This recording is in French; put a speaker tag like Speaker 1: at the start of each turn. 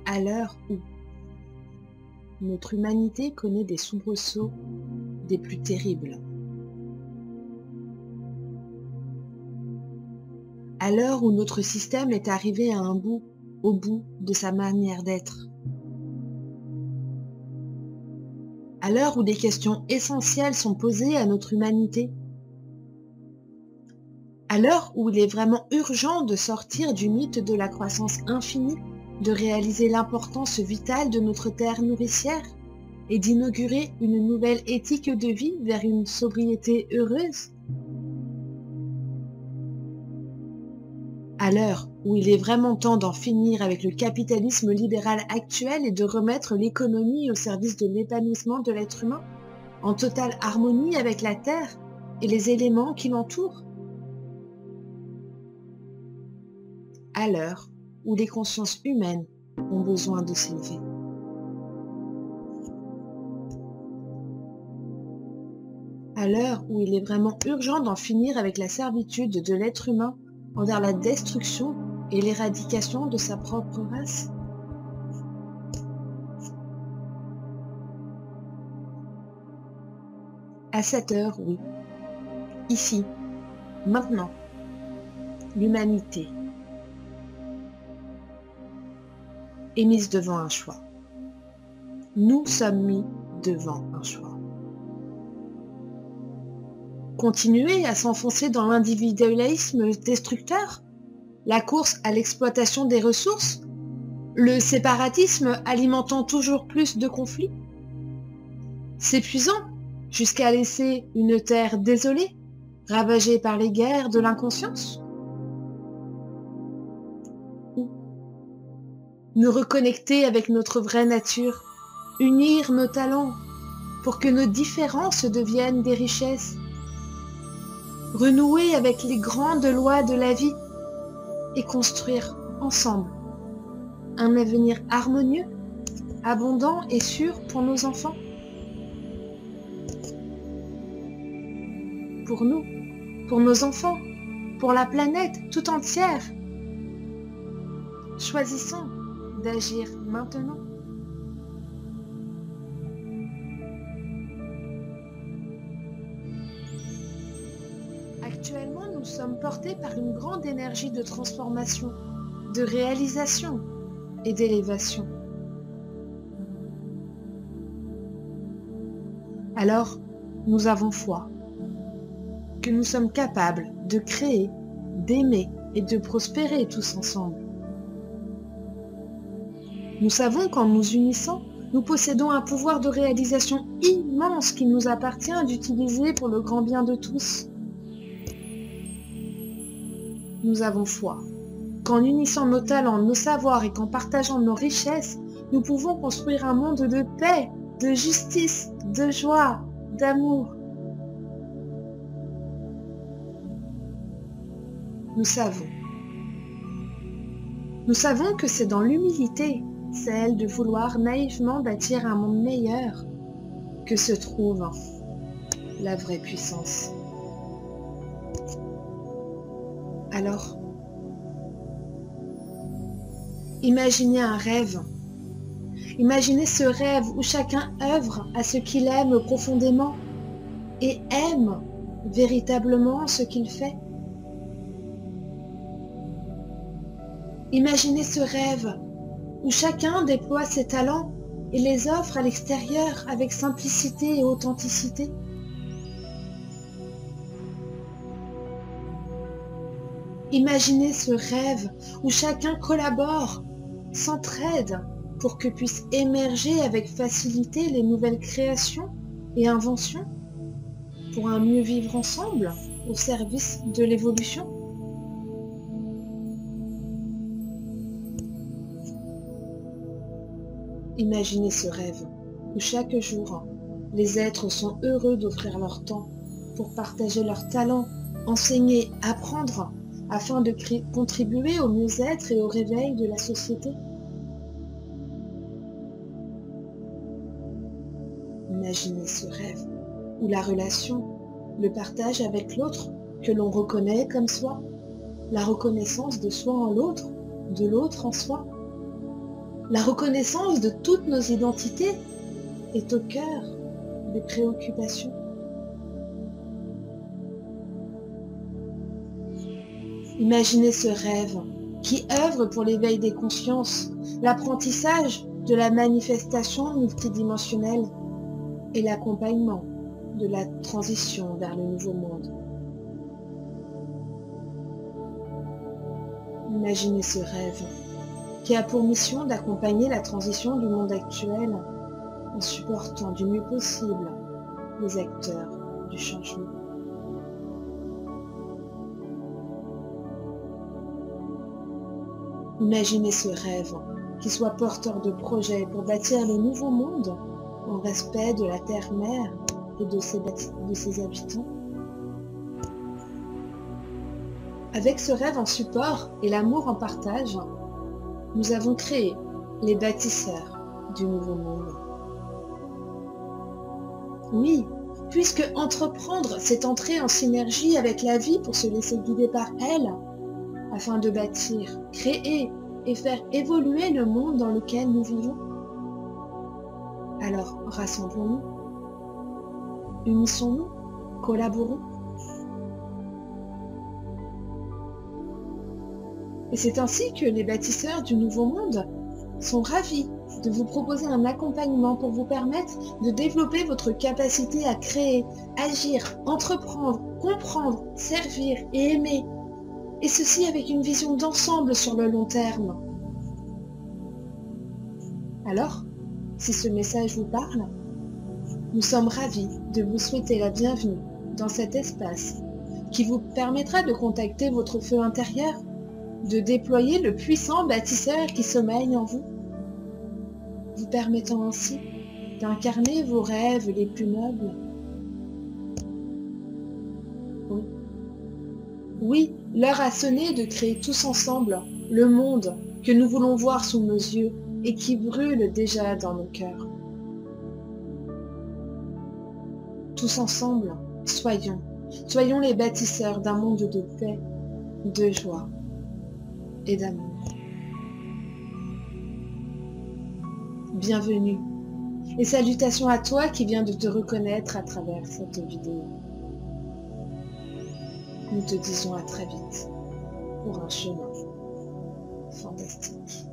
Speaker 1: À l'heure où notre humanité connaît des soubresauts des plus terribles. À l'heure où notre système est arrivé au bout de sa manière d'être. À l'heure où des questions essentielles sont posées à notre humanité. À l'heure où il est vraiment urgent de sortir du mythe de la croissance infinie, de réaliser l'importance vitale de notre terre nourricière et d'inaugurer une nouvelle éthique de vie vers une sobriété heureuse. À l'heure où il est vraiment temps d'en finir avec le capitalisme libéral actuel et de remettre l'économie au service de l'épanouissement de l'être humain, en totale harmonie avec la Terre et les éléments qui l'entourent. À l'heure où les consciences humaines ont besoin de s'élever. À l'heure où il est vraiment urgent d'en finir avec la servitude de l'être humain envers la destruction et l'éradication de sa propre race. À cette heure, oui. Ici, maintenant, l'humanité est mise devant un choix. Nous sommes mis devant un choix. Continuer à s'enfoncer dans l'individualisme destructeur, la course à l'exploitation des ressources, le séparatisme alimentant toujours plus de conflits, s'épuisant jusqu'à laisser une terre désolée, ravagée par les guerres de l'inconscience. Ou nous reconnecter avec notre vraie nature, unir nos talents pour que nos différences deviennent des richesses, renouer avec les grandes lois de la vie et construire ensemble un avenir harmonieux, abondant et sûr pour nos enfants. Pour nous, pour nos enfants, pour la planète tout entière. Choisissons d'agir maintenant. Actuellement, nous sommes portés par une grande énergie de transformation, de réalisation et d'élévation. Alors, nous avons foi que nous sommes capables de créer, d'aimer et de prospérer tous ensemble. Nous savons qu'en nous unissant, nous possédons un pouvoir de réalisation immense qu'il nous appartient d'utiliser pour le grand bien de tous. Nous avons foi qu'en unissant nos talents, nos savoirs et qu'en partageant nos richesses, nous pouvons construire un monde de paix, de justice, de joie, d'amour. Nous savons que c'est dans l'humilité, celle de vouloir naïvement bâtir un monde meilleur, que se trouve la vraie puissance. Alors, imaginez un rêve. Imaginez ce rêve où chacun œuvre à ce qu'il aime profondément et aime véritablement ce qu'il fait. Imaginez ce rêve où chacun déploie ses talents et les offre à l'extérieur avec simplicité et authenticité. Imaginez ce rêve où chacun collabore, s'entraide pour que puissent émerger avec facilité les nouvelles créations et inventions pour un mieux vivre ensemble au service de l'évolution. Imaginez ce rêve où chaque jour, les êtres sont heureux d'offrir leur temps pour partager leurs talents, enseigner, apprendre, afin de contribuer au mieux-être et au réveil de la société. Imaginez ce rêve où la relation, le partage avec l'autre que l'on reconnaît comme soi, la reconnaissance de soi en l'autre, de l'autre en soi, La reconnaissance de toutes nos identités est au cœur des préoccupations. Imaginez ce rêve qui œuvre pour l'éveil des consciences, l'apprentissage de la manifestation multidimensionnelle et l'accompagnement de la transition vers le nouveau monde. Imaginez ce rêve qui a pour mission d'accompagner la transition du monde actuel en supportant du mieux possible les acteurs du changement. Imaginez ce rêve qui soit porteur de projets pour bâtir le nouveau monde en respect de la terre-mère et de ses habitants. Avec ce rêve en support et l'amour en partage, nous avons créé les bâtisseurs du nouveau monde. Oui, puisque entreprendre, c'est entrer en synergie avec la vie pour se laisser guider par elle, afin de bâtir, créer et faire évoluer le monde dans lequel nous vivons. Alors, rassemblons-nous, unissons-nous, collaborons. Et c'est ainsi que les bâtisseurs du nouveau monde sont ravis de vous proposer un accompagnement pour vous permettre de développer votre capacité à créer, agir, entreprendre, comprendre, servir et aimer. Et ceci avec une vision d'ensemble sur le long terme. Alors, si ce message vous parle, nous sommes ravis de vous souhaiter la bienvenue dans cet espace qui vous permettra de contacter votre feu intérieur, de déployer le puissant bâtisseur qui sommeille en vous, vous permettant ainsi d'incarner vos rêves les plus nobles. Oui. Oui, l'heure a sonné de créer tous ensemble le monde que nous voulons voir sous nos yeux et qui brûle déjà dans nos cœurs. Tous ensemble, soyons les bâtisseurs d'un monde de paix, de joie et d'amour. Bienvenue et salutations à toi qui viens de te reconnaître à travers cette vidéo. Nous te disons à très vite pour un chemin fantastique.